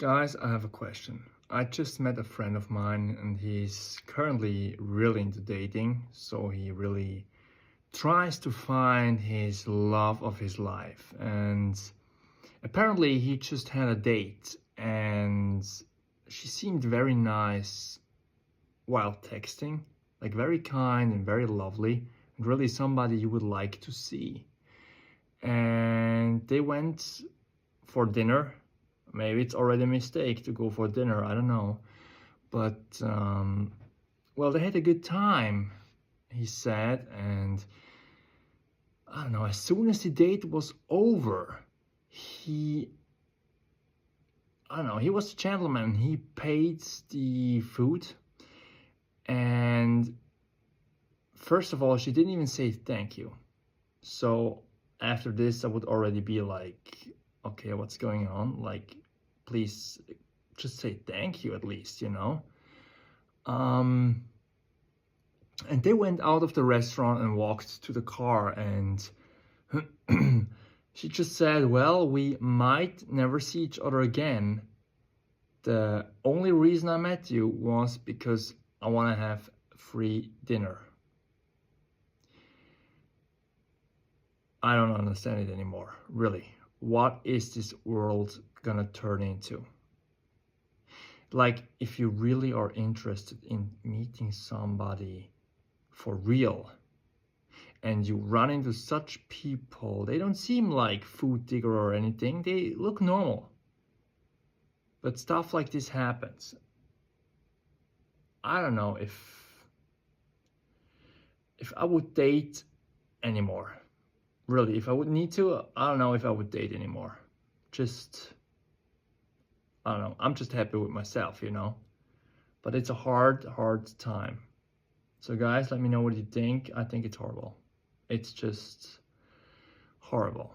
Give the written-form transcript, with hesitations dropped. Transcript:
Guys, I have a question. I just met a friend of mine and he's currently really into dating, so he really tries to find his love of his life. And apparently he just had a date and she seemed very nice while texting, like very kind and very lovely, and really somebody you would like to see. And they went for dinner. Maybe it's already a mistake to go for dinner, I don't know. But, well, they had a good time, he said. And I don't know, as soon as the date was over, I don't know, he was a gentleman. He paid the food. And first of all, she didn't even say thank you. So after this, I would already be like, okay, what's going on? Like, please just say thank you at least, you know? And they went out of the restaurant and walked to the car, and she just said, well, we might never see each other again. The only reason I met you was because I want to have free dinner. I don't understand it anymore, really. What is this world gonna turn into? Like, if you really are interested in meeting somebody for real and you run into such people, they don't seem like food digger or anything, they look normal. But stuff like this happens. I don't know if I would date anymore. Really, if I would need to, I don't know if I would date anymore. Just, I don't know. I'm just happy with myself, you know? But it's a hard time. So guys, let me know what you think. I think it's horrible. It's just horrible.